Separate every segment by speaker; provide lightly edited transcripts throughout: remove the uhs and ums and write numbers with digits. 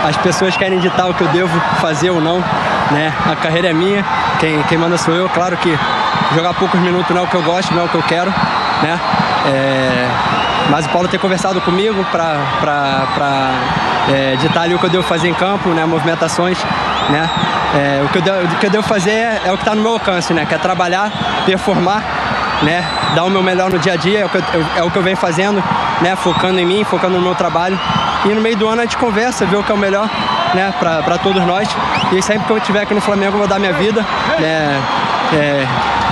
Speaker 1: as pessoas querem ditar o que eu devo fazer ou não, né? A carreira é minha, quem manda sou eu. Claro que jogar poucos minutos não é o que eu gosto, não é o que eu quero, né? Mas o Paulo tem conversado comigo para ditar ali o que eu devo fazer em campo, né? Movimentações, né? O que eu devo fazer é o que está no meu alcance, né? Que é trabalhar, performar, né? Dar o meu melhor no dia a dia, é o que eu venho fazendo, né? Focando em mim, focando no meu trabalho. E no meio do ano a gente conversa, vê o que é o melhor, né? Para todos nós. E sempre que eu estiver aqui no Flamengo eu vou dar minha vida, né?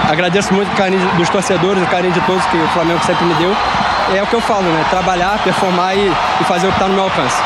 Speaker 1: Agradeço muito o carinho dos torcedores, o carinho de todos que o Flamengo sempre me deu. É o que eu falo, né? Trabalhar, performar e fazer o que está no meu alcance.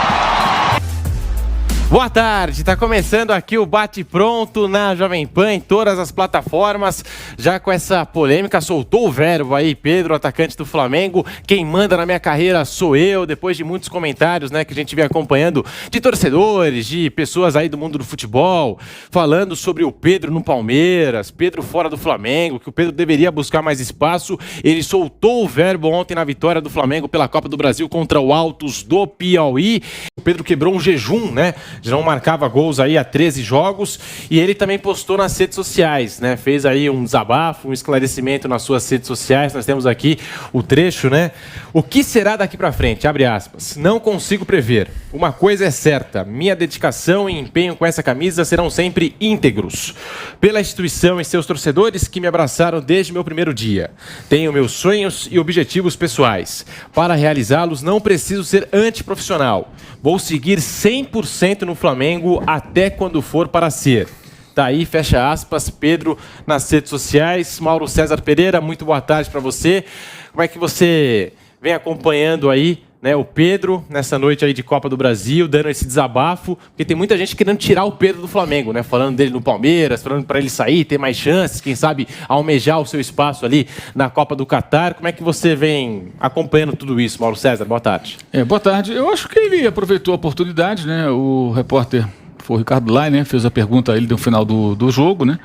Speaker 2: Boa tarde, está começando aqui o Bate Pronto na Jovem Pan, em todas as plataformas, já com essa polêmica, soltou o verbo aí, Pedro, atacante do Flamengo, quem manda na minha carreira sou eu, depois de muitos comentários, né, que a gente vem acompanhando de torcedores, de pessoas aí do mundo do futebol, falando sobre o Pedro no Palmeiras, Pedro fora do Flamengo, que o Pedro deveria buscar mais espaço, ele soltou o verbo ontem na vitória do Flamengo pela Copa do Brasil contra o Altos do Piauí, o Pedro quebrou um jejum, né, já não marcava gols aí há 13 jogos, e ele também postou nas redes sociais, né? Fez aí um desabafo, um esclarecimento nas suas redes sociais. Nós temos aqui o trecho, né? O que será daqui pra frente? Abre aspas. Não consigo prever. Uma coisa é certa, minha dedicação e empenho com essa camisa serão sempre íntegros. Pela instituição e seus torcedores que me abraçaram desde meu primeiro dia. Tenho meus sonhos e objetivos pessoais. Para realizá-los não preciso ser antiprofissional. Vou seguir 100% no Flamengo até quando for para ser. Tá aí, fecha aspas, Pedro nas redes sociais. Mauro César Pereira, muito boa tarde para você. Como é que você vem acompanhando aí, né, o Pedro nessa noite aí de Copa do Brasil, dando esse desabafo? Porque tem muita gente querendo tirar o Pedro do Flamengo, né? Falando dele no Palmeiras, falando para ele sair, ter mais chances, quem sabe almejar o seu espaço ali na Copa do Catar. Como é que você vem acompanhando tudo isso, Mauro César? Boa tarde.
Speaker 3: Boa tarde. Eu acho que ele aproveitou a oportunidade, né? O repórter foi o Ricardo Lai, né? Fez a pergunta a ele no final do jogo, né?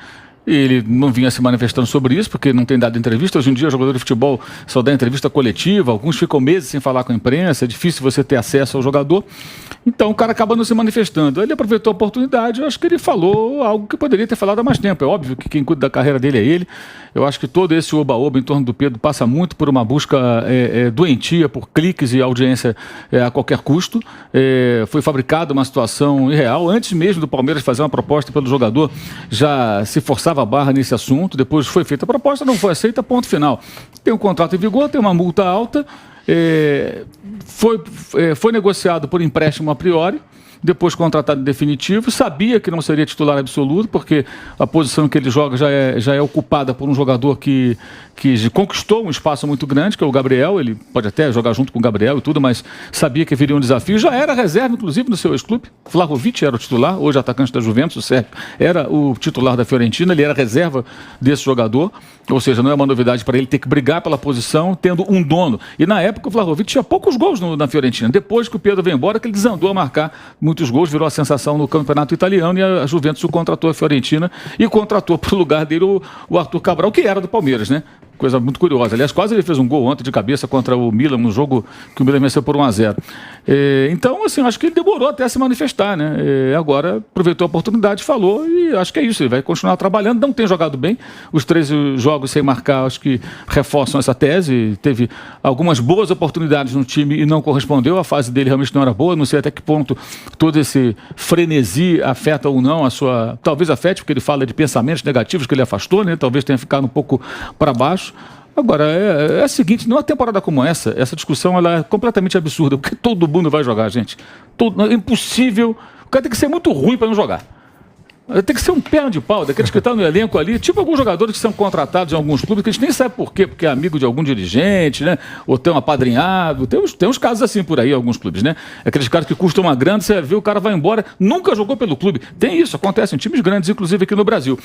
Speaker 3: E ele não vinha se manifestando sobre isso, porque não tem dado entrevista. Hoje em dia, o jogador de futebol só dá entrevista coletiva, alguns ficam meses sem falar com a imprensa, é difícil você ter acesso ao jogador. Então, o cara acaba não se manifestando. Ele aproveitou a oportunidade, eu acho que ele falou algo que poderia ter falado há mais tempo. É óbvio que quem cuida da carreira dele é ele. Eu acho que todo esse oba-oba em torno do Pedro passa muito por uma busca doentia, por cliques e audiência a qualquer custo. Foi fabricada uma situação irreal. Antes mesmo do Palmeiras fazer uma proposta pelo jogador, já se forçava a barra nesse assunto. Depois foi feita a proposta, não foi aceita, ponto final. Tem um contrato em vigor, tem uma multa alta. Foi negociado por empréstimo a priori, depois contratado em definitivo, sabia que não seria titular absoluto, porque a posição que ele joga já é ocupada por um jogador que conquistou um espaço muito grande, que é o Gabriel. Ele pode até jogar junto com o Gabriel e tudo, mas sabia que viria um desafio. Já era reserva, inclusive, no seu ex-clube. Vlahovic era o titular, hoje atacante da Juventus, o Sérgio era o titular da Fiorentina, ele era reserva desse jogador, ou seja, não é uma novidade para ele ter que brigar pela posição, tendo um dono. E na época o Vlahovic tinha poucos gols na Fiorentina. Depois que o Pedro veio embora, que ele desandou a marcar muitos gols, virou a sensação no campeonato italiano, e a Juventus o contratou a Fiorentina e contratou para o lugar dele o Arthur Cabral, que era do Palmeiras, né? Coisa muito curiosa. Aliás, quase ele fez um gol ontem de cabeça contra o Milan, no jogo que o Milan venceu por 1-0. Então, assim, acho que ele demorou até a se manifestar, né? Agora aproveitou a oportunidade, falou, e acho que é isso. Ele vai continuar trabalhando, não tem jogado bem. Os 13 jogos sem marcar, acho que reforçam essa tese. Teve algumas boas oportunidades no time e não correspondeu. A fase dele realmente não era boa. Não sei até que ponto todo esse frenesi afeta ou não a sua... Talvez afete, porque ele fala de pensamentos negativos que ele afastou, né? Talvez tenha ficado um pouco para baixo. Agora, é o seguinte, numa temporada como essa discussão ela é completamente absurda, porque todo mundo vai jogar, gente. É impossível. O cara tem que ser muito ruim para não jogar. Tem que ser um perna de pau, daqueles que estão no elenco ali, tipo alguns jogadores que são contratados em alguns clubes, que a gente nem sabe por quê, porque é amigo de algum dirigente, né? Ou tem um apadrinhado, tem uns casos assim por aí, alguns clubes, né? Aqueles caras que custam uma grana, você vê, o cara vai embora, nunca jogou pelo clube. Tem isso, acontece em times grandes, inclusive aqui no Brasil.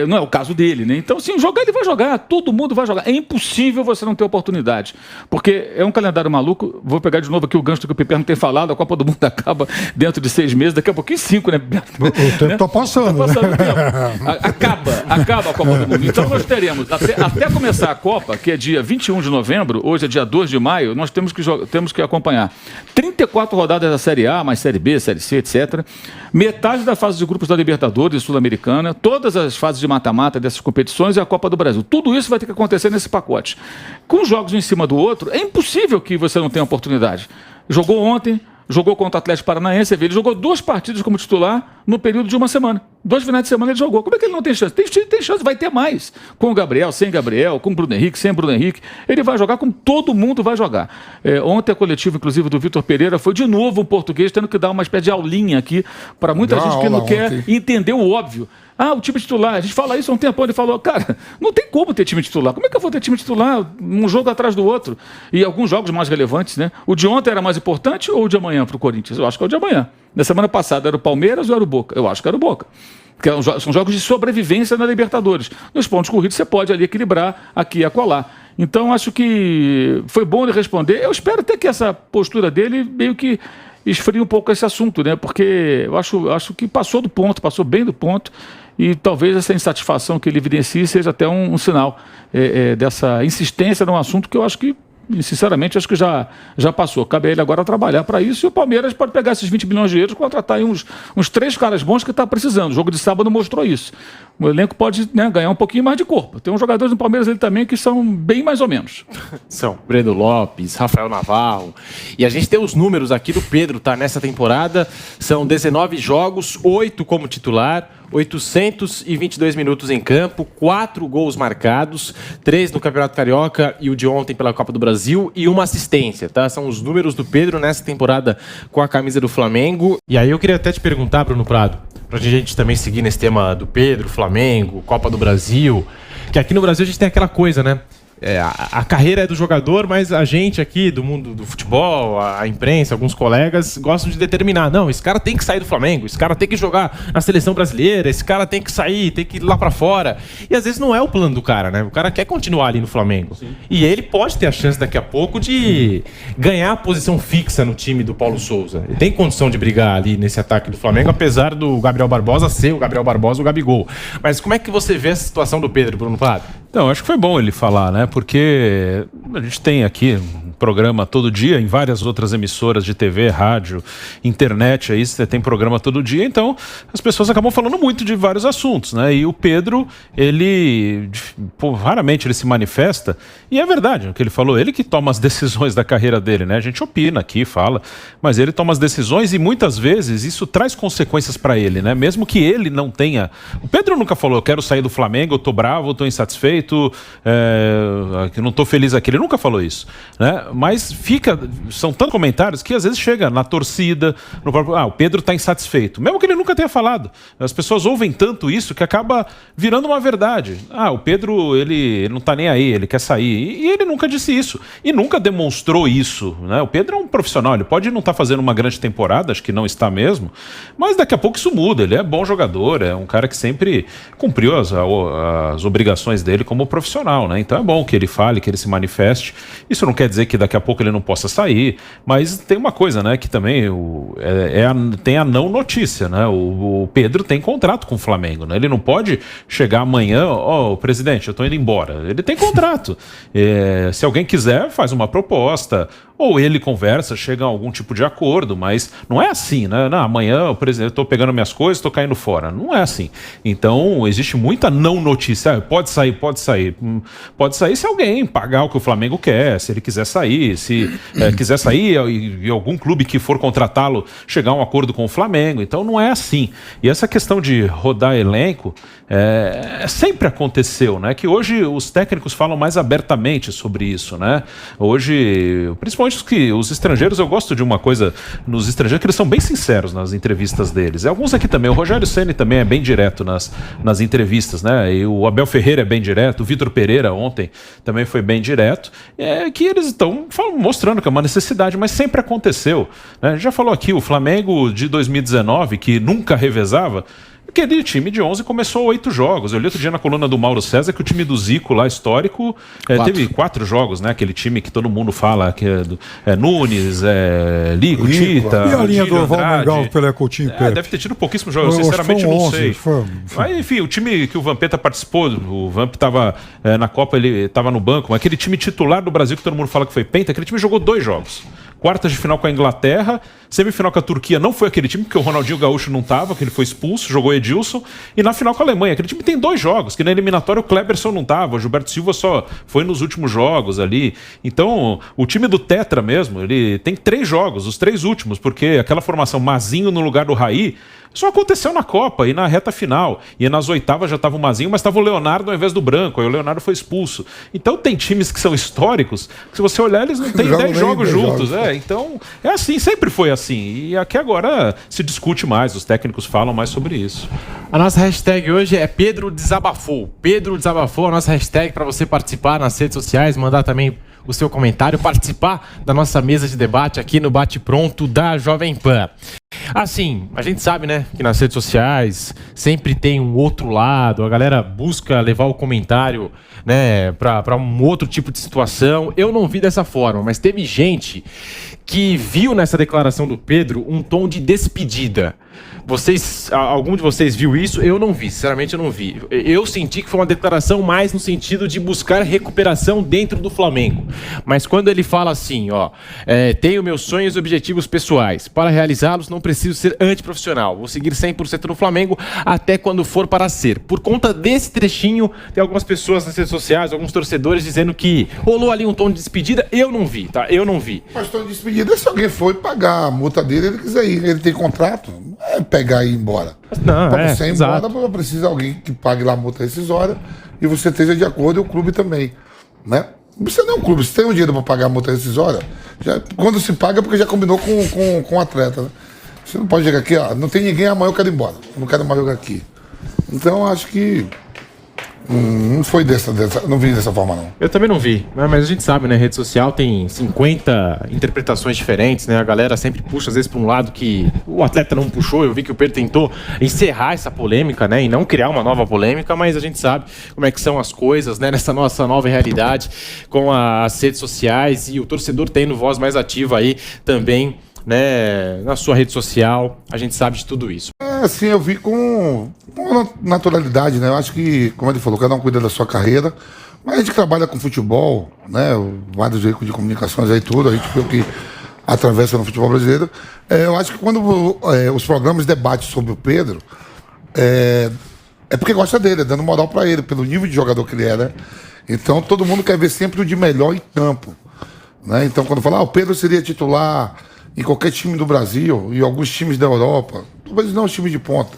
Speaker 3: Não é o caso dele, né? Então, sim, jogar ele vai jogar, todo mundo vai jogar. É impossível você não ter oportunidade, porque é um calendário maluco. Vou pegar de novo aqui o gancho que o Piperno tem falado, a Copa do Mundo acaba dentro de 6 meses, daqui a pouquinho 5, né?
Speaker 4: O tempo tá passando. passando.
Speaker 3: Tá passando o tempo. Acaba a Copa do Mundo. Então nós teremos, até começar a Copa, que é dia 21 de novembro, hoje é dia 2 de maio, nós temos que acompanhar 34 rodadas da Série A, mais Série B, Série C, etc. Metade da fase de grupos da Libertadores e Sul-Americana, todas as fases de mata-mata dessas competições e a Copa do Brasil. Tudo isso vai ter que acontecer nesse pacote. Com jogos um em cima do outro, é impossível que você não tenha oportunidade. Jogou ontem, jogou contra o Atlético Paranaense, ele jogou 2 partidas como titular no período de uma semana. 2 finais de semana ele jogou. Como é que ele não tem chance? Tem chance, vai ter mais. Com o Gabriel, sem Gabriel, com o Bruno Henrique, sem Bruno Henrique. Ele vai jogar como todo mundo vai jogar. Ontem a coletiva, inclusive, do Vitor Pereira foi de novo um português tendo que dar uma espécie de aulinha aqui para muita gente que não quer entender o óbvio. O time titular, a gente fala isso há um tempo, ele falou, cara, não tem como ter time titular. Como é que eu vou ter time titular um jogo atrás do outro? E alguns jogos mais relevantes, né? O de ontem era mais importante ou o de amanhã para o Corinthians? Eu acho que é o de amanhã. Na semana passada era o Palmeiras ou era o Boca? Eu acho que era o Boca. Porque são jogos de sobrevivência na Libertadores. Nos pontos corridos você pode ali equilibrar aqui e acolá. Então acho que foi bom ele responder. Eu espero até que essa postura dele meio que esfrie um pouco esse assunto, né? Porque eu acho que passou do ponto, passou bem do ponto. E talvez essa insatisfação que ele evidencie seja até um sinal dessa insistência num assunto que eu acho que, sinceramente, acho que já passou. Cabe a ele agora trabalhar para isso e o Palmeiras pode pegar esses 20 milhões de euros e contratar aí uns 3 caras bons que está precisando. O jogo de sábado mostrou isso. O elenco pode, né, ganhar um pouquinho mais de corpo. Tem uns jogadores no Palmeiras ali também que são bem mais ou menos.
Speaker 2: São Breno Lopes, Rafael Navarro. E a gente tem os números aqui do Pedro, tá? Nessa temporada são 19 jogos, 8 como titular, 822 minutos em campo, 4 gols marcados, 3 no Campeonato Carioca e o de ontem pela Copa do Brasil e 1 assistência, tá? São os números do Pedro nessa temporada com a camisa do Flamengo. E aí eu queria até te perguntar, Bruno Prado, pra gente também seguir nesse tema do Pedro, Flamengo, Copa do Brasil, que aqui no Brasil a gente tem aquela coisa, né? A carreira é do jogador, mas a gente aqui do mundo do futebol, a imprensa, alguns colegas gostam de determinar, não, esse cara tem que sair do Flamengo, esse cara tem que jogar na seleção brasileira, esse cara tem que sair, tem que ir lá pra fora. E às vezes não é o plano do cara, né? O cara quer continuar ali no Flamengo. Sim. E ele pode ter a chance daqui a pouco de ganhar a posição fixa no time do Paulo Souza. Ele tem condição de brigar ali nesse ataque do Flamengo, apesar do Gabriel Barbosa ser o Gabriel Barbosa, o Gabigol. Mas como é que você vê essa situação do Pedro, Bruno Prado?
Speaker 5: Então, acho que foi bom ele falar, né? Porque a gente tem aqui um programa todo dia, em várias outras emissoras de TV, rádio, internet, aí você tem programa todo dia, então as pessoas acabam falando muito de vários assuntos, né? E o Pedro, ele, raramente ele se manifesta, e é verdade o que ele falou, ele que toma as decisões da carreira dele, né? A gente opina aqui, fala, mas ele toma as decisões e muitas vezes isso traz consequências para ele, né? Mesmo que ele não tenha... O Pedro nunca falou, eu quero sair do Flamengo, eu tô bravo, eu tô insatisfeito, que não estou feliz aqui, ele nunca falou isso, né? Mas são tantos comentários que às vezes chega na torcida, no próprio, o Pedro está insatisfeito, mesmo que ele nunca tenha falado. As pessoas ouvem tanto isso que acaba virando uma verdade. O Pedro, ele não está nem aí, ele quer sair, e ele nunca disse isso, e nunca demonstrou isso, né? O Pedro é um profissional, ele pode não estar fazendo uma grande temporada, acho que não está mesmo, mas daqui a pouco isso muda, ele é bom jogador, é um cara que sempre cumpriu as obrigações dele como profissional, né? Então é bom que ele fale, que ele se manifeste. Isso não quer dizer que daqui a pouco ele não possa sair, mas tem uma coisa, né? Que também tem a não notícia, né? O Pedro tem contrato com o Flamengo, né? Ele não pode chegar amanhã, presidente, eu tô indo embora. Ele tem contrato. Se alguém quiser, faz uma proposta, ou ele conversa, chega a algum tipo de acordo, mas não é assim, né? Não, amanhã, presidente, eu tô pegando minhas coisas, tô caindo fora. Não é assim. Então, existe muita não notícia. Pode sair. Pode sair se alguém pagar o que o Flamengo quer, se ele quiser sair, se quiser sair e algum clube que for contratá-lo chegar a um acordo com o Flamengo. Então, não é assim. E essa questão de rodar elenco sempre aconteceu, né? Que hoje os técnicos falam mais abertamente sobre isso, né? Hoje, principalmente os estrangeiros, eu gosto de uma coisa nos estrangeiros, que eles são bem sinceros nas entrevistas deles. Alguns aqui também, o Rogério Ceni também é bem direto nas entrevistas, né? E o Abel Ferreira é bem direto, o Vitor Pereira ontem também foi bem direto, que eles estão mostrando que é uma necessidade, mas sempre aconteceu, né? Já falou aqui, o Flamengo de 2019, que nunca revezava, Porque aquele time de 11 começou 8 jogos. Eu li outro dia na coluna do Mauro César que o time do Zico lá, histórico, teve 4 jogos, né? Aquele time que todo mundo fala que é Nunes, Lico, Tita,
Speaker 4: e a linha do
Speaker 5: Andrade.
Speaker 4: Valmengal, Pelé, Coutinho,
Speaker 5: Deve ter tido pouquíssimos jogos, sinceramente eu não sei. Mas enfim, o time que o Vampeta participou, o Vamp estava na Copa, ele estava no banco, mas aquele time titular do Brasil que todo mundo fala que foi penta, aquele time jogou 2 jogos. Quartas de final com a Inglaterra, semifinal com a Turquia não foi aquele time, porque o Ronaldinho Gaúcho não estava, que ele foi expulso, jogou Edilson, e na final com a Alemanha. Aquele time tem 2 jogos, que na eliminatória o Kleberson não estava, o Gilberto Silva só foi nos últimos jogos ali. Então, o time do Tetra mesmo, ele tem 3 jogos, os 3 últimos, porque aquela formação Mazinho no lugar do Raí, só aconteceu na Copa e na reta final. E nas oitavas já estava o Mazinho, mas estava o Leonardo ao invés do Branco. Aí o Leonardo foi expulso. Então tem times que são históricos, que se você olhar, eles não têm 10 jogos juntos. Então é assim, sempre foi assim. E aqui agora se discute mais, os técnicos falam mais sobre isso.
Speaker 2: A nossa hashtag hoje é Pedro Desabafou. Pedro Desabafou, a nossa hashtag para você participar nas redes sociais, mandar também o seu comentário, participar da nossa mesa de debate aqui no Bate Pronto da Jovem Pan. Assim, a gente sabe, né, que nas redes sociais sempre tem um outro lado, a galera busca levar o comentário, né, para um outro tipo de situação. Eu não vi dessa forma, mas teve gente que viu nessa declaração do Pedro um tom de despedida. Algum de vocês viu isso? Eu não vi, sinceramente eu não vi. Eu senti que foi uma declaração mais no sentido de buscar recuperação dentro do Flamengo. Mas quando ele fala assim, tenho meus sonhos e objetivos pessoais. Para realizá-los não preciso ser antiprofissional. Vou seguir 100% no Flamengo até quando for para ser. Por conta desse trechinho, tem algumas pessoas nas redes sociais, alguns torcedores dizendo que rolou ali um tom de despedida. Eu não vi, tá? Eu não vi.
Speaker 6: Mas tom de despedida, se alguém for pagar a multa dele, ele quiser ir. Ele tem contrato, não é pegar e ir embora.
Speaker 2: Não,
Speaker 6: para você ir embora, precisa alguém que pague lá a multa rescisória e você esteja de acordo, e o clube também, né? Não precisa nem um clube, se tem um dinheiro para pagar a multa rescisória, quando se paga é porque já combinou com o atleta, né? Você não pode chegar aqui, não tem ninguém, amanhã eu quero ir embora, eu não quero mais jogar aqui. Então acho que não foi não vi dessa forma, não.
Speaker 2: Eu também não vi, né? Mas a gente sabe, né? Rede social tem 50 interpretações diferentes, né? A galera sempre puxa, às vezes, para um lado que o atleta não puxou. Eu vi que o Pedro tentou encerrar essa polêmica, né? E não criar uma nova polêmica, mas a gente sabe como é que são as coisas, né? Nessa nossa nova realidade com as redes sociais e o torcedor tendo voz mais ativa aí também, né, na sua rede social, a gente sabe de tudo isso.
Speaker 6: Assim, eu vi com naturalidade, né? Eu acho que, como ele falou, cada um cuida da sua carreira, mas a gente trabalha com futebol, né? Vários veículos de comunicações aí, tudo, a gente vê o que atravessa no futebol brasileiro. Eu acho que quando os programas debatem sobre o Pedro, é porque gosta dele, dando moral pra ele, pelo nível de jogador que ele é, né? Então todo mundo quer ver sempre o de melhor em campo, né? Então quando fala, o Pedro seria titular em qualquer time do Brasil e alguns times da Europa, talvez não os times de ponta,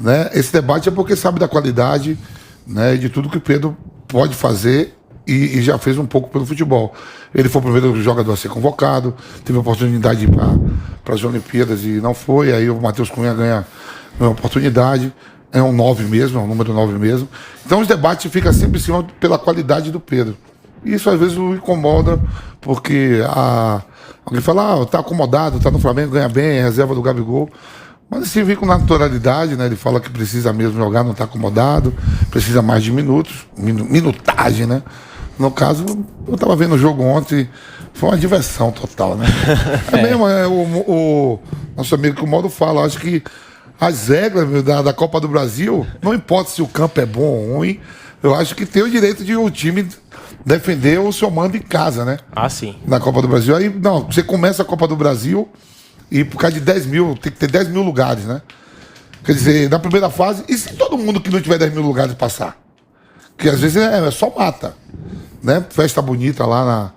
Speaker 6: né? Esse debate é porque sabe da qualidade, né, de tudo que o Pedro pode fazer e já fez um pouco pelo futebol. Ele foi o primeiro jogador a ser convocado, teve a oportunidade de ir para as Olimpíadas e não foi, aí o Matheus Cunha ganha uma oportunidade, é um 9 mesmo, é um número 9 mesmo. Então os debates ficam sempre em cima pela qualidade do Pedro. E isso às vezes o incomoda, porque alguém fala, tá acomodado, tá no Flamengo, ganha bem, é reserva do Gabigol. Mas assim, vem com naturalidade, né? Ele fala que precisa mesmo jogar, não tá acomodado, precisa mais de minutos, minutagem, né? No caso, eu tava vendo o jogo ontem, foi uma diversão total, né? Mesmo, o nosso amigo que o Mauro fala, acho que as regras da Copa do Brasil, não importa se o campo é bom ou ruim, eu acho que tem o direito de o time defender o seu mando em casa, né?
Speaker 2: Sim.
Speaker 6: Na Copa do Brasil. Aí, não, você começa a Copa do Brasil e por causa de 10 mil, tem que ter 10 mil lugares, né? Quer dizer, na primeira fase, e se todo mundo que não tiver 10 mil lugares passar? Que às vezes é só mata, né? Festa bonita lá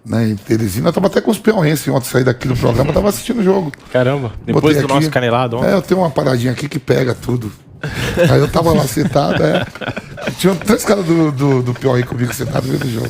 Speaker 6: em Teresina. Eu tava até com os peões ontem, saí daqui do programa, tava assistindo o jogo.
Speaker 2: Caramba, depois do nosso canelado ontem.
Speaker 6: Eu tenho uma paradinha aqui que pega tudo. Aí eu tava lá sentado, tinha 3 caras do Piauí comigo sentado vendo o jogo.